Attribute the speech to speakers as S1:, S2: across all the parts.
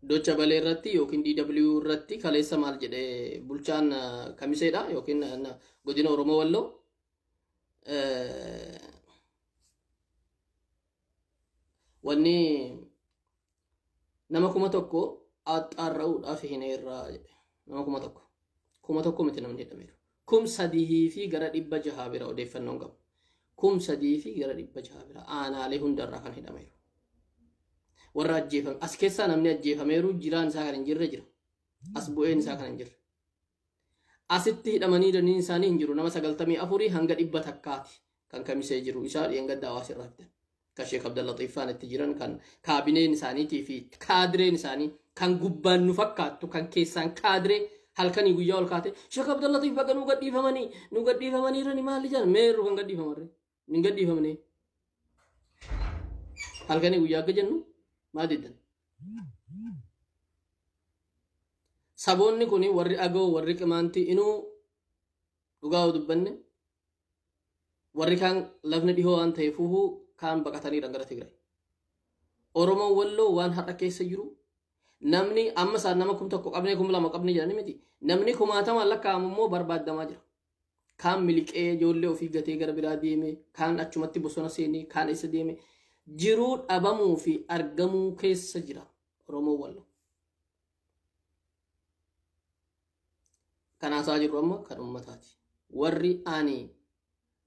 S1: Docha balee irratti yookiin DW irratti kaleessa maal jedhe bulchaan kamiseedha yookiin godina Oromoo Walloo wanni nama 1,000 axxaarra'uudhaaf hin irraa jedhe nama 1,000 miti namni jedhameeru 3,000 fi gara 600 bira odeeffannoon qabu 3,000 fi gara 600 bira aanaalee hundarraa kan hidhameeru warra ajjeefame as keessaa namni ajjeefameeru jiraan isaa kan hin jirre jira as bu'een isaa kan hin jirre asitti hidhamanii daniin isaanii hin jiru nama 94 hanga 100 takkaati kan kamisee jiru isaa dhiyengadda hawaasa irraa fidan kan Sheekh Abdalla Xiffaan itti jiran kan kaabineen isaaniitii fi kaadireen isaanii kan gubbaan nu fakkaattu kan keessaan kaadiree halkanii guyyaa ol kaate Sheekh Abdalla Xiffaa kan nu gadhiifamanii rani maali jedhan meerru kan gadhiifamarre ni gadhiifamne halkanii guyyaa akka jennu maadiddan saboonni kuni warri agoo warri qimaantii inuu dhugaa dubbanne warri kaan lafni dhihoo waan ta'eefuhu kaan baqatanii dhangara Tigraay Oromoon Walloo waan har'a keessa jiru namni amma isaan nama 1,000 qabnee 2,000 qabnee jedhani miti namni 1,000 lakkaa'amu immoo barbaadamaa jira kaan miliqee ijoollee ofii gatee gara biraa deeme kaan achumatti bosona seenee kaan isa deeme jiruu dhabamuu fi argamuu keessa jira Oromoo Walloo kan haasaa jiru amma kan ummataati warri ani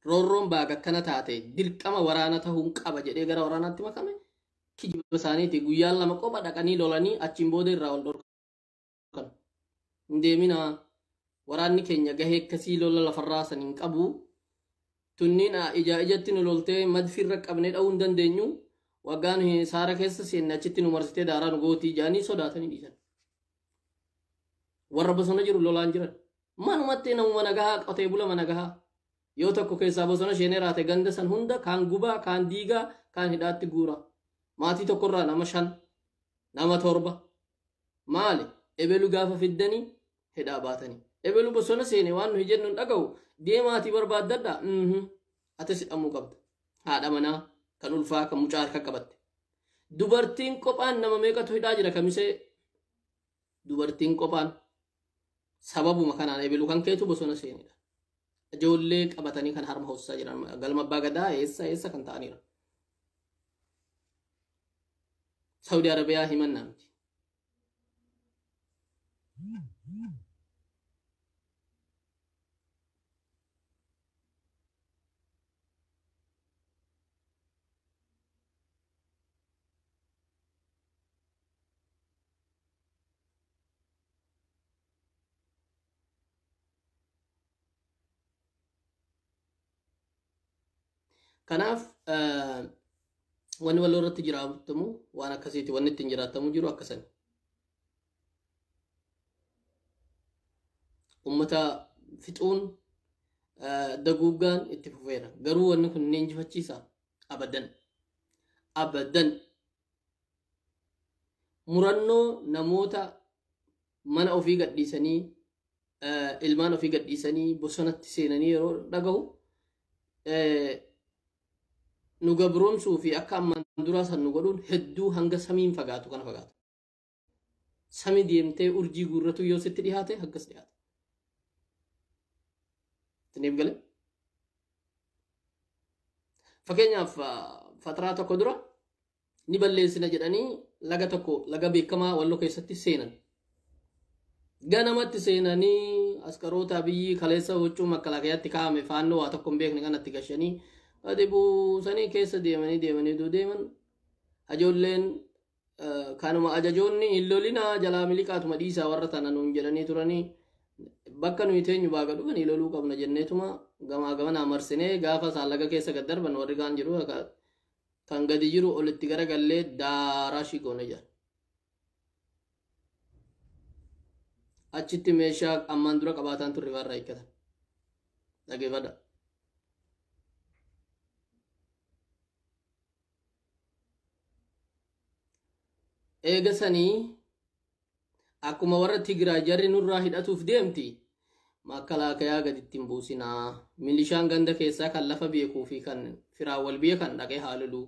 S1: roorroon baaga akkana taate dirqama waraana ta'uun qaba jedhee gara waraanaatti makame kijiba isaaniiti guyyaan 2 qofa dhaqanii lolanii achiin booda irraa ol dhorkan hin deemina waraanni keenya gahee akkasii lola lafarraa san hin qabu tunniin ijatti nu loltee madfirra qabnee dha'uu hin dandeenyu waggaan saara keessa seenne achitti nu marsitee daaraa nu gootii jaanii sodaatanii dhiisan warra bosona jiru lolaan jiran manumatti namuma nagahaa qotee bulama nagahaa yoo tokko keessaa bosona sheenee raate ganda san hunda kaan gubaa kaan diigaa kaan hidhaatti guura maatii tokkorraa nama 5 nama 7 maali ebelu gaafa fiddanii hidhaa baatanii ebelu bosona seene waan nu jennu dhaga'u deemaatii barbaaddadha ati sidhamuu qabda haadha manaa kan ulfaa kan mucaa harka qabatte dubartiin qophaan nama meeqatu hidhaa jira kamisee dubartiin qophaan sababuma kanaan ebelu kan keetu bosona seenedha ijoollee qabatanii kan harma hoosaa jiran galma abbaa gadaa eessa kan ta'aniira Saudi Arabiyaa himannaa miti kanaaf wanni Walloo irratti jiraatamu waan akkasiiti wanni ittiin jiraatamu jiru akkasani ummata fixuun daguuggaan itti fufeera garuu wanni kun ni injifachiisa abadan murannoo namoota mana ofii gadhiisanii ilmaan ofii gadhiisanii bosonatti seenanii yeroo dhagahu nu gabroomsuu fi akka ammaan duraa san nu godhuun hedduu hanga samiin fagaatu kana fagaatu samii deemtee urjii guurratu yoo sitti dhihaate haggas dhihaate tiniif gale fakkeenyaaf fataraa tokko dura ni balleessina jedhanii laga tokko laga beekamaa Walloo keessatti seenan ganamatti seenanii askaroota biyyi kaleessa huccuu makkalaaqayaatti kaa'ame faannoo waa tokko hin beekne kanatti gashanii adibu sanii keessa deemanii deeman ajoolleen kanuma ajajoonni illolina jalaa miliqaatuma dhiisaa warra tana nuun jedhanii turanii bakka nuyi teenyu baaga dhufanii loluu qabna jenneetuma gamaa gamanaa marsinee gaafa saallaga keessa gad darban warri kaan jiru kan gadi jiru olitti garagallee daaraa shigoone jedhan achitti meeshaa ammaan dura qabaataan turre warra hiikkatan dhageeffadha eegasanii akkuma warra Tigraay jarri nurraa hidhatuuf deemti makkalaaqayaa gaditti hin buusinaa milishaan ganda keessaa kan lafa beekuu fi kan firaa wal biyya kan dhaqee haalulu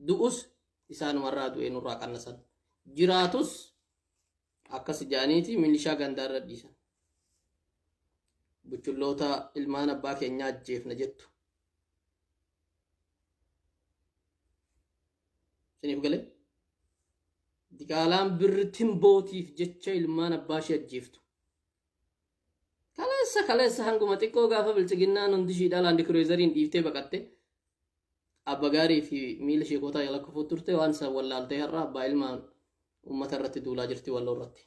S1: du'us isaanumarraa du'ee nurraa qannasan jiraatus akkas jaaniiti milishaa gandaarra dhiisan buchulloota ilmaan abbaa keenyaa ajjeefna jettu siniif galee diqaalaan birritin bootiif jecha ilmaan abbaa ishee ajjeeftu kaleessa hanguma xiqqoo gaafa bilchiginnaan hundi shiidhaa laandi kiruuzariin dhiiftee baqatte abba gaarii fi miila sheekotaa jala kufuut turte waan isa wallaaltee har'a abbaa ilmaan ummata irratti duulaa jirti walloo irratti.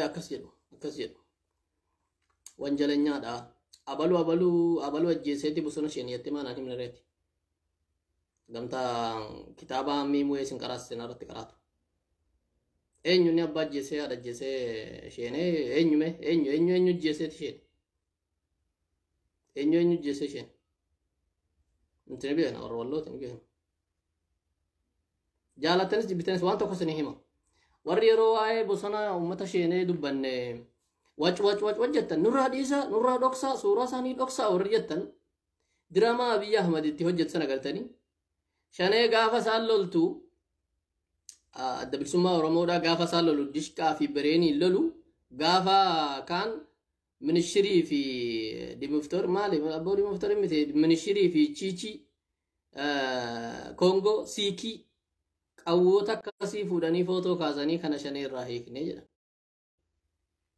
S1: Akkas jedhu wanjalanyaadha abalu ajjeeseeti bosona isheen yatte maanaan himna reeti gamta kitaaba miimuu eesin qaraasisen irratti qaraatu eenyu ni abbaa ajjeesee haadha ajjeesee isheen eenyu ajjeeseeti isheen eenyu ajjeesee isheen intini beekna warra wallooti ni beekna jaalattanis jibbitanis waan tokko isinii hima warri yeroo waa'ee bosona uummata isheenee dubbanne wac jettan nurraa dhiisa nurraa dhoksaa suuraa isaanii dhoksaa warri jettan diraamaa Abiyyi Ahmad itti hojjetan agartanii shanee gaafa isaan loltu adda bilisummaa Oromoodhaa gaafa isaan lolu dishqaa fi bireenii lolu gaafa kaan ministirii fi dimoftor maali abboo dimoftor miti ministirii fi chiichi Kongo siikii qawwoota akkasii fuudhanii footoo kaasanii kana shanee irraa hiiknee jedha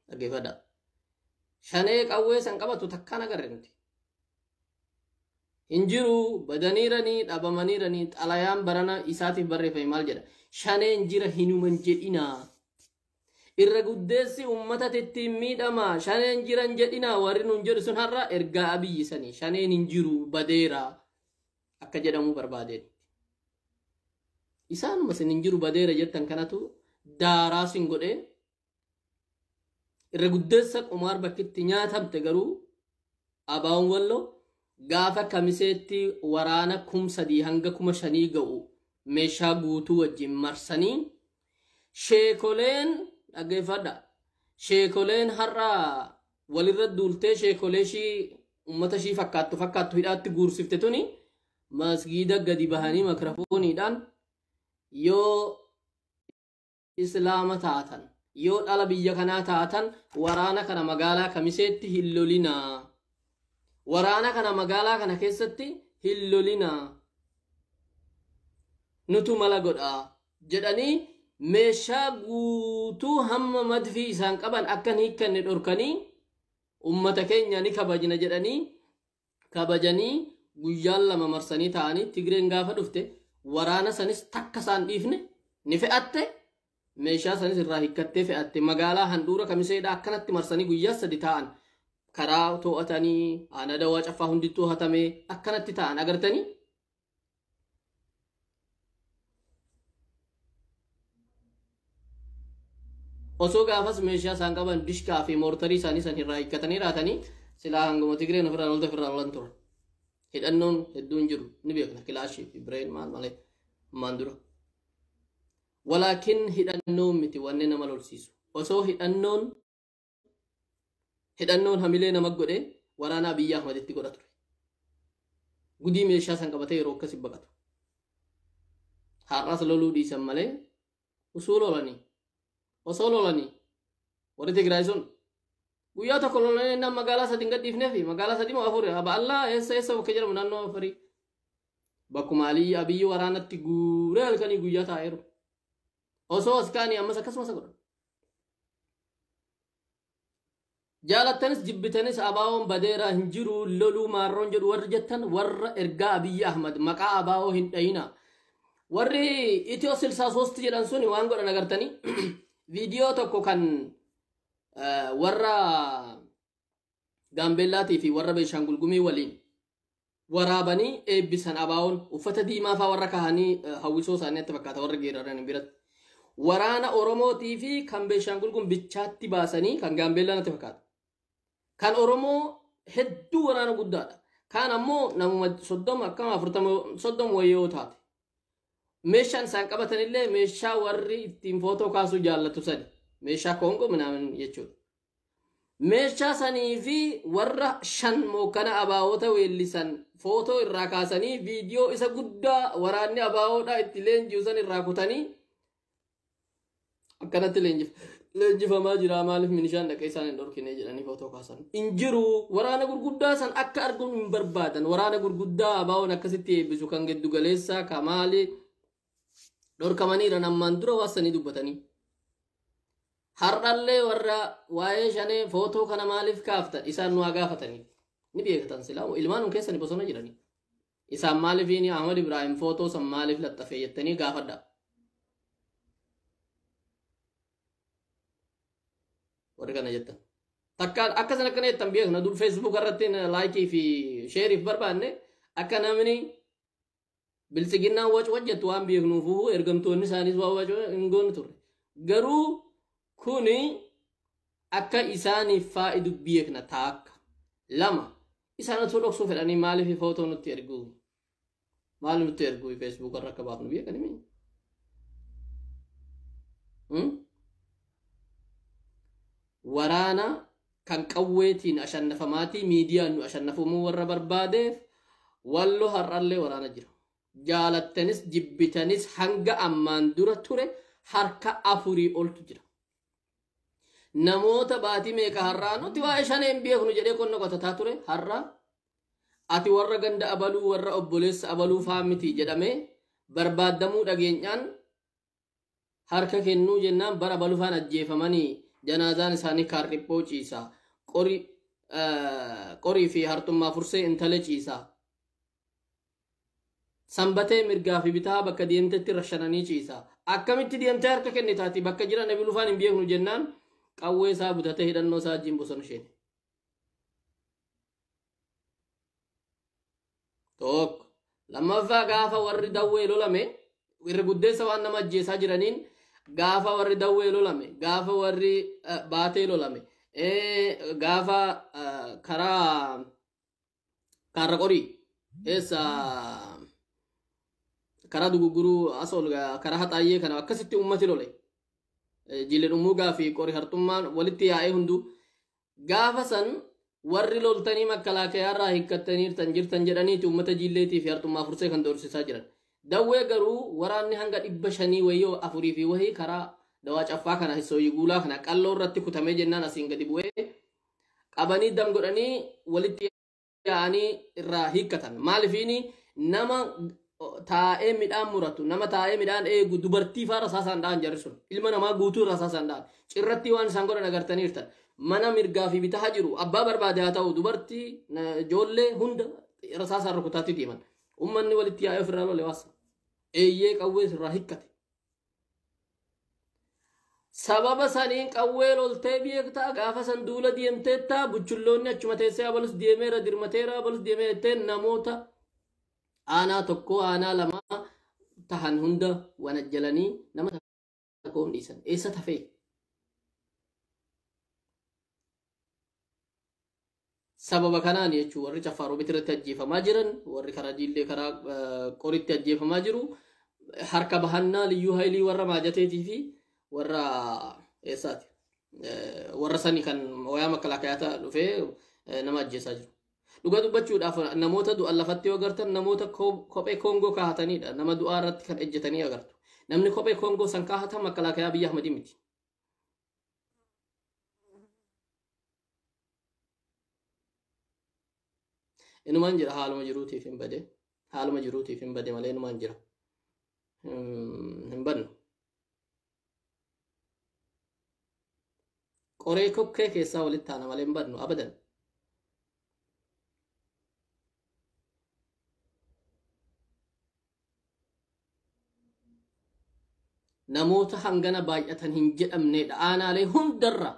S1: dhaggeeffadha shanee qawwee san qabatu takkaan agarre nuti hin jiru badaniiranii dhabamaniiranii xalayaan barana isaatiif barreeffame maal jedha shaneen jira hinuman jedhinaa irra guddeessi ummata ittiin miidhama shaneen jiran jedhinaa warri nun jedhu sun har'a ergaa Abiyyi sanii shaneen hin jiru badeera akka jedhamu barbaadeen isaanuma sin hin jiru badeera jettan kanatu daaraa sin godhee irra guddeessa qumaar bakkitti nyaatamte garuu abaawwan walloo gaafa kamiseetti waraana 3,000 hanga 5,000 ga'u meeshaa guutuu wajjin marsanii sheekoleen dhaggeeffadha sheekoleen har'a walirra duultee sheekolee shii ummata shii fakkaattu hidhaatti guursifte tuni masgiida gadi bahanii mikrafooniidhaan yoo islaama taatan yoo dhala biyya kanaa taatan waraana kana magaalaa kamiseetti hin lolinaa waraana kana magaalaa kana keessatti hin lolinaa nutu mala godhaa jedhanii meeshaa guutuu hamma madfii isaan qaban akka hiikkanne dhorkanii ummata keenya ni kabajna jedhanii kabajanii guyyaan lama marsanii ta'anii Tigreen gaafa dhufte waraana sanis takka isaan dhiifne ni fe'atte meeshaa sanis irraa hiikkattee fe'atte magaalaa handhuura kamiseedha akkanatti marsanii guyyaa 3 ta'an karaa to'atanii aanaa dawaa caffaa hundittuu hatamee akkanatti ta'an agartanii osoo gaafas meeshaa isaan qaban dishkaa fi moortarii isaanii san irraa hiikkatanii raatanii silaa hanguma Tigreen ofirraa lolta ofirraa lolan turan hidhannoon hedduun jiru ni beekna kilaashii fi bireen maal malee maan dura walakin hidhannoon miti wanne nama lolsiisu osoo hidhannoon hamilee nama godhe waraana Abiyyi Ahmad itti godha ture gudii meeshaa san qabatee yeroo akkasii baqatu har'as loluu dhiisan malee osoo lolanii warri Tigraay sun guyyaa tokko lolanii nama magaalaa 3 gadhiifnee fi magaalaa 3 moo 4 aba Allah eessa bakka jedhamu naannoo afurii bakkuma Alii Abiyyi waraanatti guuree halkanii guyyaa taa'eeru osoo askaanii ammas akkasumas godhan jaalattanis jibbitanis abaawon badeera hin jiru loluu maarroon jedhu warri jettan warra ergaa Abiyyi Ahmad maqaa abaawoo hin dhayina warri Itiyoo 63 jedhan suni waan godhan agartanii viidiyoo tokko kan warra Gaambeellaatii fi warra Beeshaangul Gumii waliin waraabanii eebbisan abaawon uffata diimaa faa warra kahanii hawwisoo isaanii itti fakkaata warra geeraran biratti waraana Oromootii fi kan Beeshaangul Gumii bichaatti baasanii kan Gaambeellaan itti fakkaata kan Oromoo hedduu waraana guddaadha kaan ammoo namuma 30 akkama 40 30 wayyoo taate meeshaan isaan qabatanillee meeshaa warri ittiin footoo kaasuu jaallatu sani meeshaa koongoo minaamin jechuudha meeshaa sanii fi warra 5 mookana abaawota weellisan footoo irraa kaasanii viidiyoo isa guddaa waraanni abaawoodhaa itti leenjisan irraa kutanii akkanatti leenjifamaa jira maaliif minishaan dhaqee isaan hin dhorkine jedhanii footoo kaasan injiru waraana gurguddaa san akka arguun hin barbaadan waraana gurguddaa abaawoon akkasitti eebbisu kan giddu galeessaa kamaali dhorkamaniira nammaan dura waasanii dubbatanii har'allee warra waa'ee shanee footoo kana maaliif kaaftan isaan nu gaafatanii ni beekatan silaa ilmaan keessanii bosona jiranii isaan maaliif Ahmad Ibrahim footoo san maaliif laxxafee jettanii gaafadha warri kana jettan takka akkasan akkana jettan beekna dur Facebook irratti laayikii fi sheeriif barbaanne akka namni bilsiginnaan wajjettu waan beeknuufu ergamtoonni isaaniis waa wacu hin goone turre garuu kuni akka isaaniif faayidu beekna taakka lama isaanatu dhoksuuf fedhanii maaliif footoo nutti ergu maaliif nutti ergu Facebook irra akka baafnu beekanii waraana kan qawweetiin ashannafamaatii miidiyaan nu ashannafumuu warra barbaadeef wallo har'allee waraana jira jaalattanis jibbitanis hanga ammaan dura ture harka 4 oltu jira namoota baatii meeqa har'aa nuti waa'ee shaneen beeknu jedhee qonna qotataa ture har'a ati warra ganda abaluu warra obboleessa abaluu faamiti jedhamee barbaadamuu dhageenyaan harka kennuu jennaan bara balufaan ajjeefamanii janaazaan isaanii kaarriphoo ciisaa qorii fi hartummaa fursee intala ciisaa sanbatee mirgaa fi bitaa bakka deemtetti rashananii ciisaa akkamitti deemtee harka kennitaati bakka jira nabi lufaan hin beeknu jennaan qawwee isaa butatee hidhannoo isaa wajjin bosona isheen tokko lammaffaa gaafa warri dawwee lolame irra guddeessa waan nama ajjeesaa jiraniin gaafa warri dawwee lolame gaafa warri baatee lolame gaafa karaa qorii eessa karaa duguguruu asol karaa haxaayyee kana akkasitti ummati lole jilleen ummugaa fi qorii hartummaan walitti yaa'ee hundu gaafa san warri loltanii makkalaakayaarraa hiikkattaniirtan jirtan jedhaniiti ummata jilleetii fi hartummaa fursee kan doorsisaa jiran dawwee garuu waraanni hanga 500 wayyoo 4 fi wahii karaa dawaa caffaa kana hissooyi guulaa kana qalloo irratti kutamee jennaan asiin gadi bu'ee qabanii dam godhanii walitti yaa'anii irraa hiikkatan maalifiini nama taa'ee midhaan muratu nama taa'ee midhaan eegu dubartii faara saasaan dhaan jarri sun ilma namaa guutuu irraa saasaan dhaan cirratti waan isaan godhan agartaniirtan mana mirgaa fi bitaa jiru abbaa barbaade haa ta'u dubartii ijoollee hunda rasaasaan rukutaatti deeman ummanni walitti yaa'ee ofirraa lole waasa eeyyee qawwee irraa hikkate sababa saniin qawwee loltee beektaa gaafa san duula deemteettaa buchulloonni achuma teessee abalus deemeera dirmateera abalus deemeettee namoota aanaa tokko aanaa lama tahan hunda wanajjalanii nama tokkoon dhiisan eessa tafee sababa kanaan jechuun warri Caffaaroo bitirratti ajjeefamaa jiran warri karaa jillee karaa qoritti ajjeefamaa jiru harka bahannaa liyyuu haayilii warra maajateetii fi warra eessaati warra sanii kan wayaa makkalaakayaata dhufee nama ajjeesaa jiru dhuga dubbachuudhaaf namoota du'an lafatti yoo agartan namoota kophee koongoo kaahatanidha nama du'aa irratti kan ejjetanii agartu namni kophee koongoo san kaahatan makkalaakayaa biyya Ahmadii miti inumaan jira haaluma jiruutiif hin bade malee inumaan jira hin bannu qoree kokkee keessaa walitti taana malee hin bannu abadan namoota hangana baay'atan hin jedhamnedha aanaalee hundarra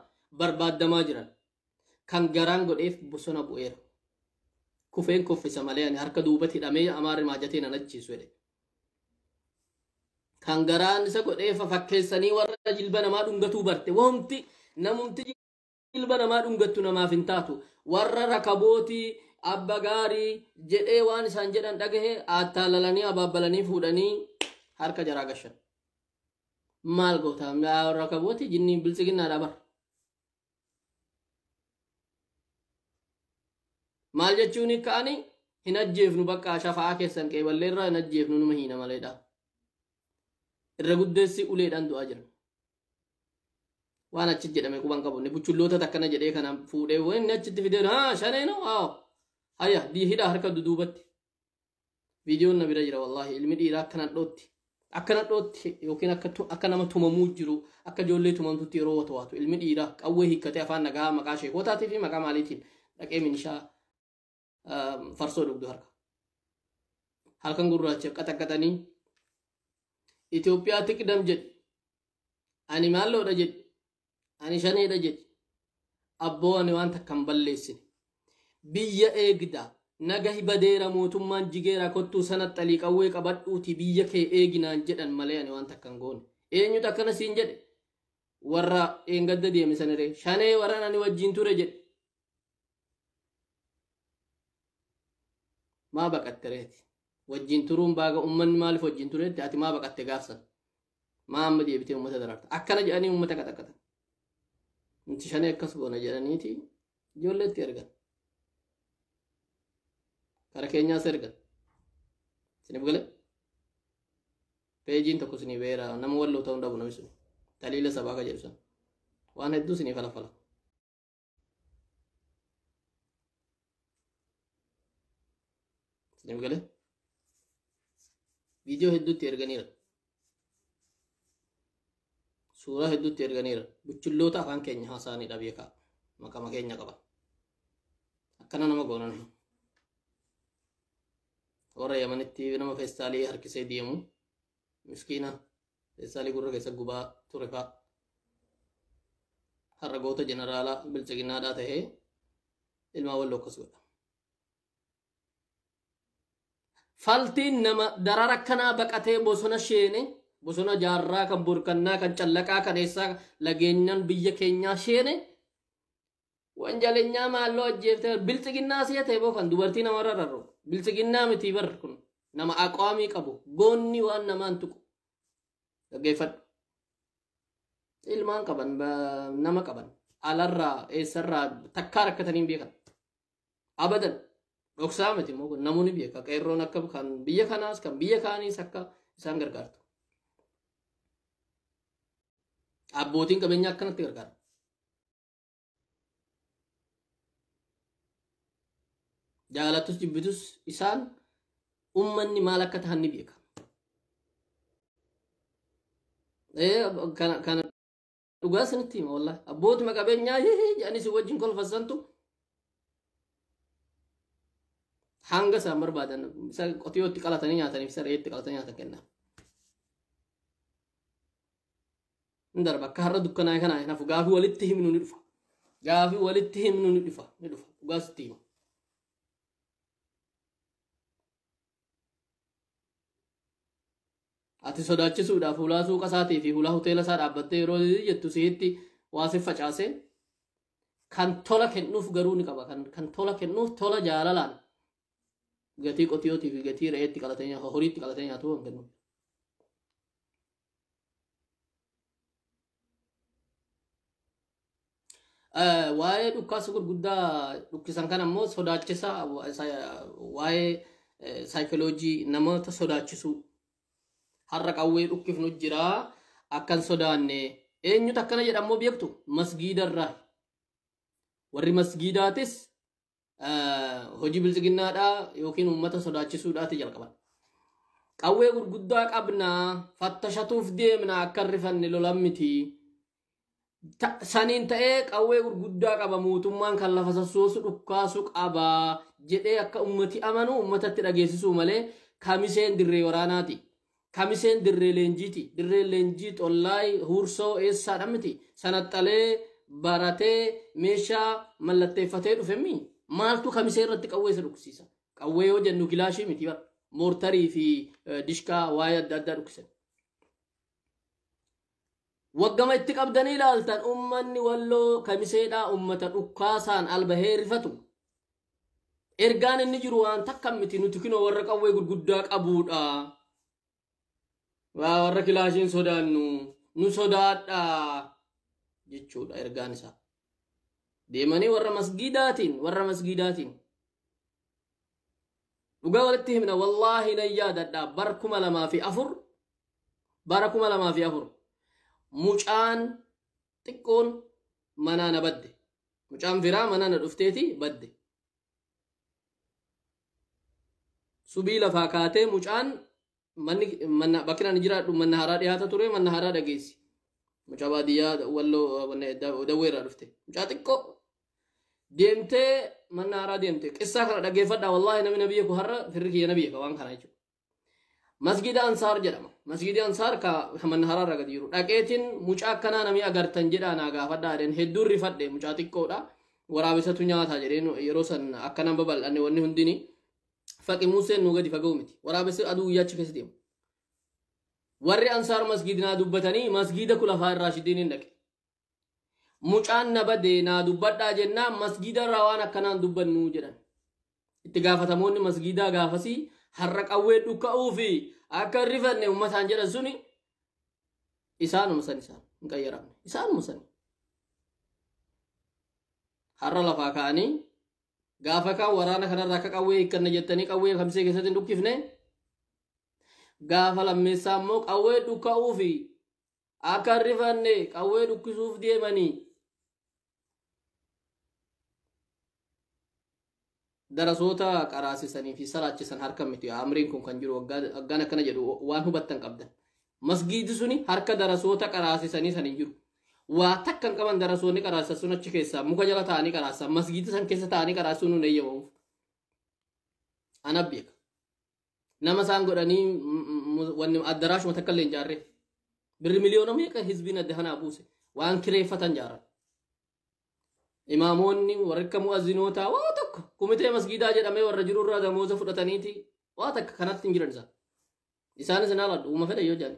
S1: barbaadamaa jiran kan garaan godheef bosona bu'eera kufeen kuffisa malee ani harka duubatti hidhamee amaarri maajateen an ajjeesu jedhe kan garaan isa godheef fakkeessanii warra jilba namaa dhungatuu barte namumti jilba namaa dhungattu namaaf hin taatu warra rakabootii abba gaarii jedhee waan isaan jedhan dhagahe attaalalanii ababbalanii fuudhanii harka jaraa gashan. Maal goota warra kabooti jinniin biltsiginnaadha bar. Maal jechuun ka'anii hin ajjeefnu bakka shafaa keessan qeeballeerraa hin ajjeefnu numa hiina maleedha. Irra guddeessi uleedhaan du'aa jiran. Waan achi jedhame quban qabu ne buchulloota takkana jedhee kana fuudhee waan achitti fideen shanee no haya hidha harka duduubatti. Viidiyoon na bira jira wallahi ilmi dhiiraa akkana dhootti yookiin akka nama tumamuu jiru akka ijoollee tumamtutti yeroo waatu ilmi dhiiraa qawwee hiikkatee afaan nagaa maqaa sheekotaatii fi maqaa maaliitiin dhaqee minishaa farsoo dhugdu harka. Halkan gurraacha qaxaqqatanii Itoophiyaa tiqdam jedhi ani maalloodha jedhi ani shaneedha jedhi abboo ani waan takkan balleessine biyya eegda nagahi badeera mootummaan jigeera kottuu sanatti alii qawwee qabadhuuti biyya kee eeginaan jedhan malee ani waan takkan goone eenyutu akkana siin jedhe warra eengadda deeme saniree shanee warra ani wajjin ture jedhe maa baqattereeti wajjin turuun baaga ummanni maaliif wajjin tureetti ati maa baqatte gaafsan maa amma deebitee ummata daraarta akkana jedhanii ummata qaxaqqatan inti shanee akkas goona jedhaniiti ijoolleetti ergan kara keenyaas ergan sinif gale peejiin tokko sinii beera nama walloo ta'uu dhabu namni sun taliila sabaa ka jedhu san waan hedduu sinii falafala sinif gale viidiyoo hedduutti erganiira suuraa hedduutti erganiira buchulloota afaan keenya haasaaniidha beekaa maqama keenya qaba akkana nama goonan warra yamanitti nama feestaalii harkisee deemu miskiina feestaalii gurra keessa gubaa ture faa har'a goota jeneraalaa bilchiginnaadhaa ta'ee ilmaa walloo akkas godha. Faltiin nama darara akkanaa baqatee bosona sheene bosona jaarraa kan burkannaa kan callaqaa kan eessaa lageenyaan biyya keenyaa sheene wanjaleenyaa maalloo ajjeeftee bilchiginnaa si'a ta'e boo kan dubartii namarra rarra'u bilchiginnaa miti bar kun nama aqwaamii qabu goonni waan namaan tuqu dhaggeeffadhu ilmaan qaban nama qaban alarraa eessarraa takkaa rakkatanii beekan abadan dhoksaa miti immoo namoonni beeka qeerroon akka kan biyya kanaas kan biyya kaaniis akka isaan gargaartu abbootiin qabeenyaa akkanatti gargaara. Jaalatus jibbitus isaan ummanni maal akka tahan ni beeka. Kana dhugaa sanitti hima wallahi abbootuma qabeenyaa jedhanii si wajjin kolfasantu hanga isaan barbaadan isa qotiyootti qalatanii nyaataniif isa reetti qalatanii nyaatan kenna. Darba akka har'a dukkanaa kanaa hinafu gaafii walitti himnu ni dhufa. Gaafii walitti himnu ni dhufa dhugaa sitti hima. Ati sodaachisuudhaaf hulaa suuqa isaatii fi hulaa hoteela isaa dhaabbattee yeroo jettu si'itti waasif facaasee kan tola kennuuf garuu ni qaba. Kan tola kennuuf tola jaalalaan gatii qotiyootii fi gatii re'eetti qalatanii horiitti qalatanii nyaatu kan kennu. Waa'ee dhukkaasa gurguddaa dhukkisan kan ammoo sodaachisa waa'ee saayikoloojii namoota sodaachisuu har'a qawwee dhukkifnu jira akkan sodaanne eenyutu akkana jedhamoo beektu masgiidarraa warri masgiidaatis hojii bilchiginnaadhaa yookiin uummata sodaachisuudhaati jalqaban. Qawwee gurguddaa qabnaa fattashatuuf deemna akka rifanne lolan miti. Saniin ta'ee qawwee gurguddaa qaba mootummaan kan lafa sassoosu dhukkaasu qaba jedhee akka ummati amanu ummatatti dhageessisuu malee kamiseen dirree waraanaati. Kamiseen dirree leenjiiti. Dirree leenjii xollaay huursoo eessaadha miti. Sanaxalee baratee meeshaa mallatteeffatee dhufemmi maaltu kamisee irratti qawwee isa dhukkisiisa. Qawwee yoo jennu gilaashii miti bara moortarii fi dishkaa waa'ee adda addaa dhukkisan. Waggama itti qabdanii ilaaltan ummanni walloo kamiseedhaa ummata dhukkaasaan albahee rifatu. ergaan inni jiru waan takka miti nuti kunoo warra qawwee gurguddaa qabuudha waa warra kilaashiin sodaannu nu sodaadha jechuudha ergaan isaa deemanii warra masgidaatiin dhugaa walitti himna wallaahi nan yaadadha bara 2004 mucaan xiqqoon manaa na badde mucaan firaa manaa na dhufteeti badde subii lafaa kaatee mucaan manna bakkina ni jiraadhu manna haraa dhiyaata ture manna haraa dhageessi mucaa baadiyyaa walloo daweerraa dhufte mucaa xiqqoo deemtee manna haraa deemte qissaa kana dhageeffadhaa wallaahi namni nabiyya ku har'a firri kiyya nabiyya ka waan kana jechuudha masgida ansaar jedhama masgidi ansaar ka manna haraa irraa gadi jiru dhaqeetiin mucaa akkanaa namni agartan jedhaa naa gaafadhaa jedheen hedduun rifadhe mucaa xiqqoodha waraabessatu nyaataa jedheen yeroo san akkanaan babal'anne wanni hundini faqi Museen nu gadi fagoo miti waraabessi aduu guyyaa achi keessa deemu warri ansaar masgidinaa dubbatanii masgida kulafaa irraa shidiin dhaqe mucaan na badee naa dubbadhaa jennaan masgida irraa waan akkanaan dubbannu jedhan itti gaafatamoonni masgidaa gaafasii har'a qawwee dhukka'uu fi akka rifanne ummataan jedhan suni isaanuma san isaan hin qayyaramne isaanuma san har'a lafaa ka'anii gaafa kan waraana kanarraa akka qawwee hiikkanna jettanii qawwee kamsee keessatti hin dhukkifne gaafa lammeessaa immoo qawwee dhukka'uu fi akka rifanne qawwee dhukkisuuf deemanii darasoota qaraasisanii fi salaachisan harka miti amriin kun kan jiru waggaan akkana jedhu waan hubattan qabdan masgiidi suni harka darasoota qaraasisanii sanii jiru waa takkan qaban darasoonni qaraasisan sun achi keessaa muka jala ta'anii qaraasan masgiidi san keessa ta'anii qaraasuun nun eeyyamamuuf ana beeka nama isaan godhanii wanni addaraashuma takka illee hin jaarre birri miliyoona meeqa hizbiin adda kanaa buuse waan kireeffatan jaaran imaamoonni warra akka mu'azzinoota waa tokko kumitee masgiidaa jedhamee warra jiru irraa damooza fudhataniiti waa takka kanatti hin jiran isaanis hin haaladhu uuma fedha yoo jedhan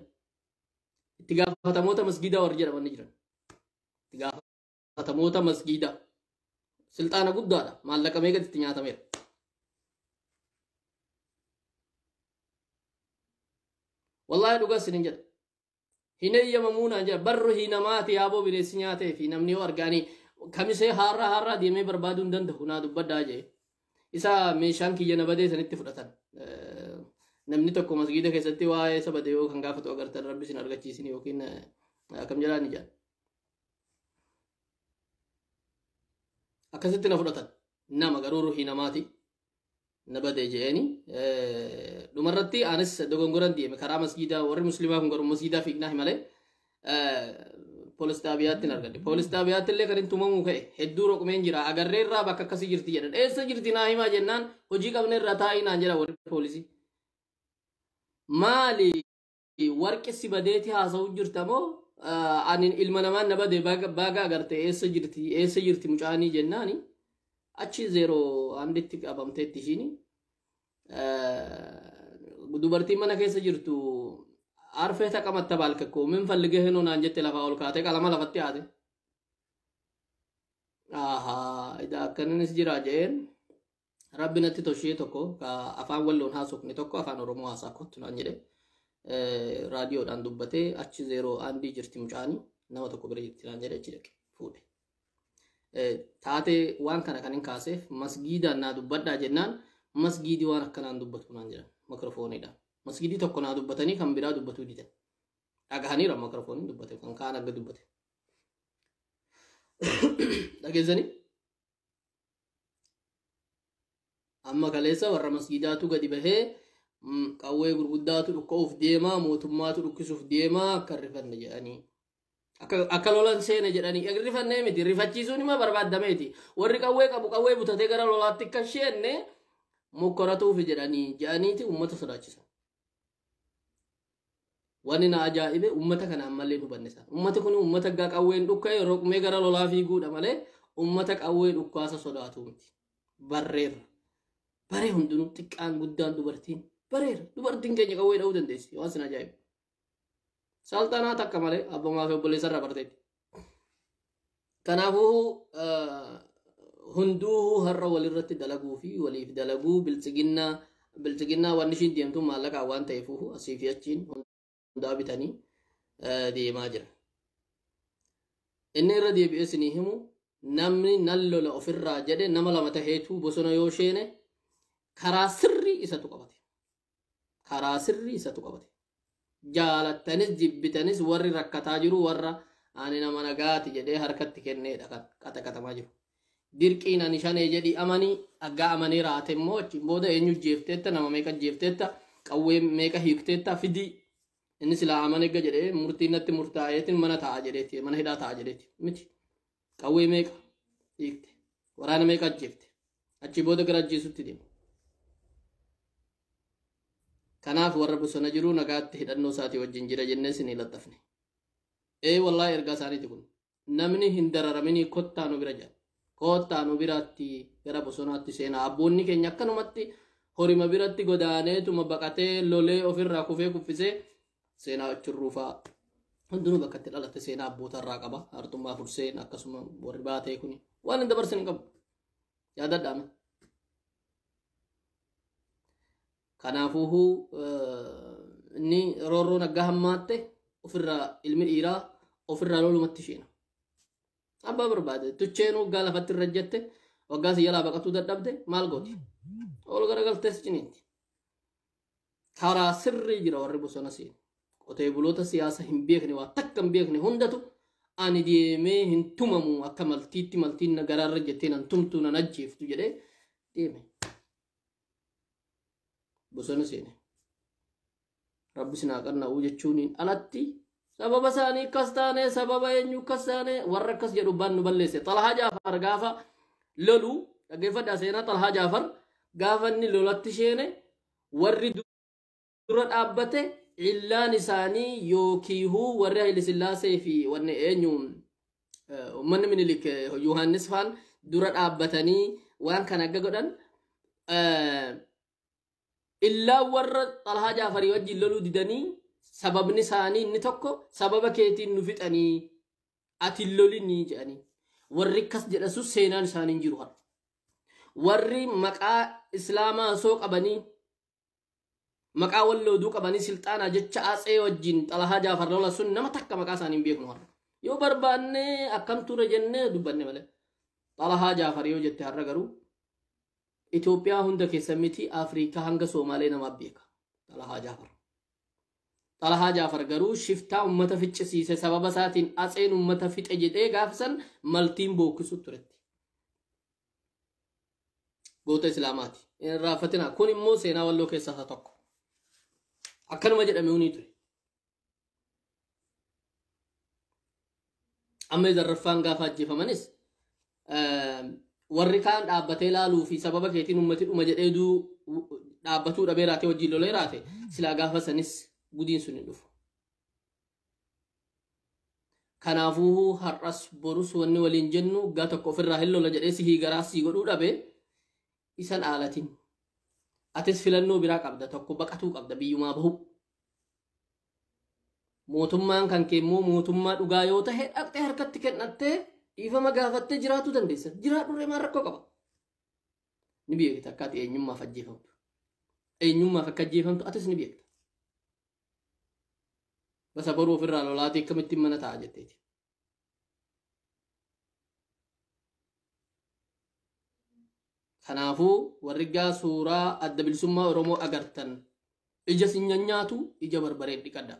S1: itti gaafatamoota masgiidaa warri jedhamanii jiran itti gaafatamoota masgiidaa silxaana guddaadha maallaqa meeqatti itti nyaatameera wallaahi dhugaa isin hin jedha hin eeyyamamuunaan jedha barru hiinamaati yaaboo bineensi nyaatee fi namni yoo argaanii kamisee harraa deemee barbaaduu hin danda'u naa dubbadhaa jee isa meeshaan kiyya na badee sanitti fudhatan namni tokko masgiida keessatti waa'ee isa badee yoo kan gaafatu agartan rabbi isin argachiisin yookiin akkam jedhaan ni jedhan akkasitti na fudhatan nama garuu ruhii namaati na badee jeeni dhumarratti anis dogongoran deeme karaa masgiidaa warri muslimaa kun garuu masgiidaa fiignaa himalee poolis xaabiyaatti hin argadhe poolis xaabiyaatti illee kan hin tumamuu ka'e hedduu roqmeen jira agarree irraa bakka akkasii jirti jedhan eessa jirti naa himaa jennaan hojii qabne irraa taa'ii naan jedha warri poolisii maali warqessi badeeti haasa'u jirta moo ani ilma namaan na bade baaga agarte eessa jirti mucaanii jennaani achi zeeroo anditti qabamteetti ishiini dubartiin mana keessa jirtu arfee taqamatta baalkakko min fallige heno naan jette lafa ol kaate qalama lafatti haate ida akkananis jira jeen rabbi natti toshee tokko ka afaan walloon haasofne tokko afaan oromoo haasaa kottu naan jedhe raadiyoodhaan dubbatee achi zeeroo andii jirti mucaanii nama tokko bira jirti naan jedhe achi dhaqe fuudhe taatee waan kana kan hin kaaseef masgiidaan naa dubbadhaa jennaan masgiidii waan akkanaan dubbatu naan jedhan mikrofooniidhaan masgiidii tokko naa dubbatanii kan biraa dubbatuu didan dhagahaniira mikrofooniin dubbate kan kaan akka dubbate dhageessanii amma kaleessa warra masgiidaatu gadi bahee qawwee gurguddaatu dhukka'uuf deemaa mootummaatu dhukkisuuf deemaa akka rifanne jedhanii akka lolan seene jedhanii rifannee miti rifachiisuun ima barbaadameeti warri qawwee qabu qawwee butatee gara lolaatti akka sheenne mokkoratuuf jedhaniiti ummata sodaachisan wani na ajaa'ibe ummata kana ammallee hubanne isaan ummata kun ummata gaa qawween dhukka'e roqmee gara lolaa fiiguudha malee ummata qawwee dhukkaasa sodaatu miti barreera baree hundinuu xiqqaan guddaan dubartiin bareera dubartiin keenya qawwee dha'uu dandeessi waan sin ajaa'ibu saltanaa takka malee abbummaa fi obboleessa irraa barteetti kanaafuu hunduu har'a walirratti dalaguu fi waliif dalaguu bilchiginnaa waan ishiin deemtu maallaqaa waan ta'eefuuf asii fi achiin hundaa bitanii deemaa jira. Inni irra deebi'ee isinii himu namni nan lola ofirraa jedhe nama lama taheetu bosona yoo sheene karaa sirrii isatu qabate. Karaa sirrii isatu qabate. Jaalattanis jibbitanis warri rakkataa jiru warra ani nama nagaati jedhee harkatti kenneedha qaxaqatamaa jiru. Dirqiin ani shanee jedhi amanii aggaa amanii raate immoo achiin booda eenyu jeefteetta nama meeqa jeefteetta qawwee meeqa hiikteetta fidii inni silaa amane ga jedhee murtiin natti murtaa'eetiin mana ta'a jedheeti mana hidhaa ta'a jedheeti miti qawwee meeqa hiikte waraana meeqa ajjeefte achi booda gara ajjeesutti deema. Kanaaf warra bosona jiru nagaatti hidhannoo isaatii wajjin jira jennee isinii laxxafne. Wallahi ergaa isaaniiti kun namni hin dararaminii kottaa nu bira jira. Kottaa nu biraatti gara bosonaatti seenaa abboonni keenya akkanumatti horima biratti godaaneetuma baqatee lolee ofirraa kufee kuffisee seenaa achirruufaa hundinuu bakka itti dhalatte seenaa abboota irraa qaba. Hartummaa furseen akkasuma warri baatee kuni waan hin dabarsan hin qabu. Yaadadhaame. Kanaafuu inni roorroon aggaa hammaatte ofirraa ilmi dhiiraa ofirraa lolumatti sheena. Abbaa barbaade tucheen waggaa lafatti irra jette waggaa si jalaa baqatuu dadhabde maal gooti? Ol garagaltees ciniitti. Karaa sirrii jira warri bosona seenu. Qotee buloota siyaasa hin beekne waa takka hin beekne hundatu ani deemee hin tumamu akka maltiin na garaarra jettee nan tumtu nan ajjeeftu jedhee deeme. Bosona seene. Rabbi sinaa qanna'uu jechuun alatti sababa isaanii akkas taane sababa eenyu akkas taane warra akkas jedhu baan nu balleesse. Xalahaa Jaafar gaafa lolu dhaggeeffadhaa seenaa Xalahaa Jaafar gaafa inni lolatti sheene warri dura dhaabbate illaan isaanii yookiihuu warri Haile Sillaasee fi wanni eenyu uummanni Minilik Yohaannis faan dura dhaabbatanii waan kana akka godhan illaa warra Xalahaa Jaafarii wajjin loluu didanii sababni isaanii inni tokko sababa keetiin nu fixanii ati lolinii jedhanii warri akkas jedhasu seenaan isaanii hin jiru har'a. Warri maqaa islaamaa soo qabanii maqaa wallooduu qabanii silxaanaa jecha Atsee wajjin Xalahaa Jaafar lola sun nama takka maqaa isaanii hin beeknu har'a. Yoo barbaanne akkam ture jennee dubbanne malee. Xalahaa Jaafar yoo jette har'a garuu Itoophiyaa hunda keessa miti Afrikaa hanga Somaalee namaaf beeka. Xalahaa Jaafar. Xalahaa Jaafar garuu shiftaa ummata ficcisiise sababa isaatiin Atseen ummata fixe jedhee gaafsan maltiin bookkisu turetti. Goota Islaamaati. Raafatina kun immoo seenaa walloo keessaa isa tokko. Akkanuma jedhame hunii ture. Amma zarraffaan gaafa ajjeefamanis warri kaan dhaabbatee laaluu fi sababa keetiin ummati dhuma jedhee dhaabbatuu dhabee raatee wajjin lolee raate silaa gaafa sanis gudiin sun hin dhufu. Kanaafuu har'as borus wanni waliin jennu gaa tokko ofirraa hin lola jedhee sihii garaa sii godhuu dhabee isan aalatiin. Atis filannoo biraa qabda tokko baqatuu qabda biyyumaa bahu. Mootummaan kan kee immoo mootummaa dhugaa yoo ta'e dhaqxee harkatti kennattee dhiifama gaafattee jiraatuu dandeessa. Jiraadhurree maal rakkoo qaba? Ni beekta akkaati eenyummaaf ajjeefamtu. Eenyummaaf akka ajjeefamtu atis ni beekta. Basa boruu ofirraa lolaatii akkamittiin mana ta'a jetteeti. Kanaafuu warri gaa suuraa adda bilisummaa Oromoo agartan ija sinyanyaatu ija barbaree dhiqadha.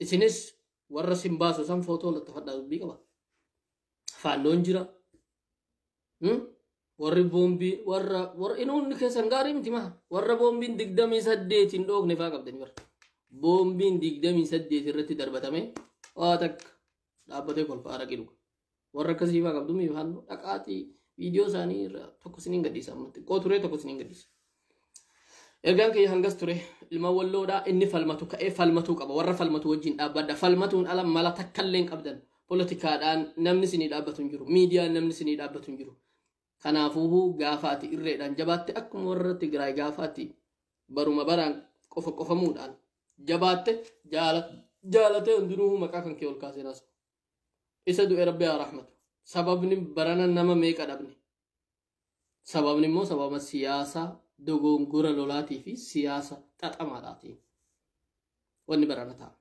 S1: Isinis warra simbaasu san footoo lattafadhaa dubbii qaba. Faannoon jira. Warri boombii warra inuun keessan gaarii miti maha. Warra boombiin 28 hin dhoogne faa qabdanii warra. Boombiin 28 irratti darbatame waa takka dhaabbatee kolfaa araqii dhuga. Warra akkasii faa qabdu mii faannoo dhaqaatii viidiyoo isaanii tokko siniin gadhiisa ammatti. Qoo turee tokko siniin gadhiisa. Ergaan kiyya hangas ture ilma walloodhaa inni falmatu ka'ee falmatuu qaba. Warra falmatu wajjin dhaabbadha. Falmatuun ala mala takkallee hin qabdan. Poolitikaadhaan namni sinii dhaabbatu hin jiru. Miidiyaan namni sinii dhaabbatu hin jiru. Kanaafuu gaafaati irreedhaan jabaatte akkuma warra Tigraay gaafaati baruma baraan qofamuudhaan jabaatte jaalatee hundinuu maqaa kan kee ol kaasee naasu. Isa du'e Rabbi haa rahmatu. sababni barana nama meeqa dhabne sababni immoo sababa siyaasa dogongora lolaatii fi siyaasa xaxamaadhaatiin wanni barana ta'a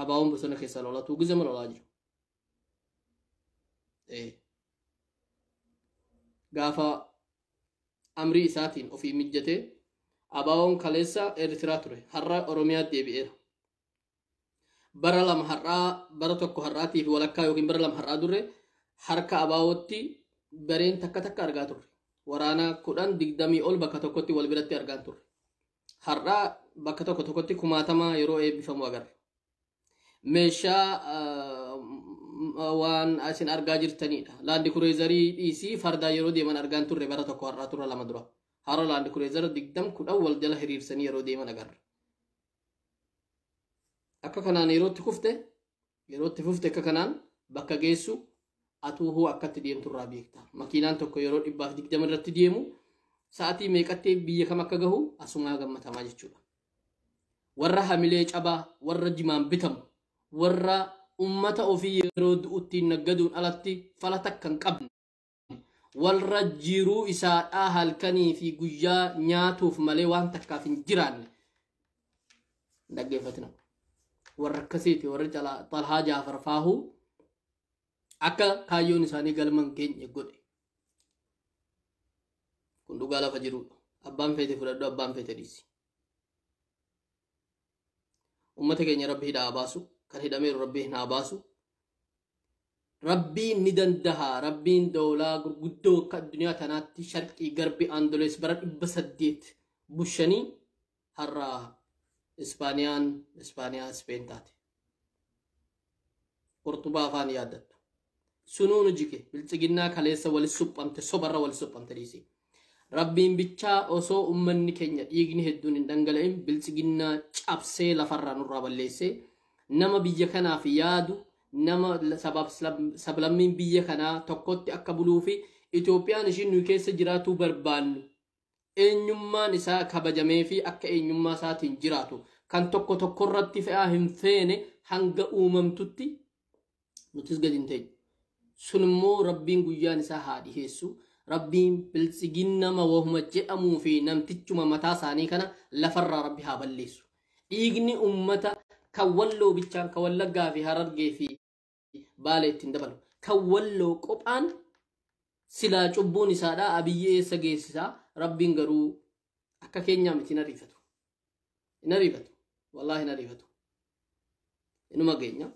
S1: abaawwan bosona keessa lolatu gizama lolaa jiru gaafa amrii isaatiin ofii mijjatee abaawwan kaleessa Eertiraa ture har'a Oromiyaa deebi'eera bara lama har'aa bara tokko har'aatii fi walakkaa yookiin bara lama har'aa durre harka abaawwatti bareen takka takka argaa turre waraana 10-20 ol bakka tokkotti wal biratti argaa turre har'aa bakka tokkotti 10,000 yeroo eebbifamu agarra meeshaa waan asin argaa jirtanidha laandi kureezarii dhiisii fardaa yeroo deeman argaan turre bara tokko har'aa turre lama dura har'a laandi kureezara 20 wal jala hiriirsanii yeroo deeman agarra akka kanaan yerootti fufte akka kanaan bakka geessu atuuhuu akkatti deemtu irraa beekta makiinaan tokko yeroo 120 irratti deemu sa'aatii meeqatti biyya kam akka gahu asumaa gammatamaa jechuudha warra hamilee cabaa warra jimaan bitamu warra ummata ofii yeroo du'utti naggaduun alatti falata kan qabne warra jiruu isaadhaa halkanii fi guyyaa nyaatuuf malee waan takkaaf hin jiraanne dhaggeeffatina warra akkasiiti warra Xalhaa Jaafar faahuu akka kaayyoon isaanii galman keenya godhe kun dhugaa lafa jirudha abbaan feete fudhadhu abbaan feete dhiisi ummata keenya rabbi hidhaa baasu kan hidhameeru rabbi naa baasu rabbiin ni dandaha rabbiin doolaa gurguddoo akka addunyaa tanaatti sharqii garbi aandolees bara 800 bushanii har'a Ispaaniyaa Speen taate Portugaa afaan yaaddattu sunuun jike bilchiginnaa kaleessa walis suphamte sobarra walis suphamte dhiisi rabbiin bichaa osoo ummanni keenya dhiigni hedduun hin dhangala'in bilchiginnaa cabsee lafarraa nurraa balleessee nama biyya kanaaf yaadu nama sablammiin biyya kanaa tokkotti akka buluu fi Itoophiyaan ishiin nu keessa jiraatu barbaannu eenyummaan isaa kabajamee fi akka eenyummaa isaatiin jiraatu kan tokko irratti fe'aa hin feene hanga uumamtutti nutis gadi hin teenye sun immoo rabbiin guyyaan isaa haa dhiheessu rabbiin bilchiginnama wahuma jedhamuu fi namtichuma mataa isaanii kana lafarraa rabbi haa balleessu dhiigni ummata kan walloo bichaan kan wallaggaa fi harargee fi baala ittiin dabalu kan walloo qophaan silaa cubbuun isaadhaa abiyyee eessa geessisaa rabbiin garuu akka keenyaa miti hin ariifatu wallaahi hin ariifatu inuma geenya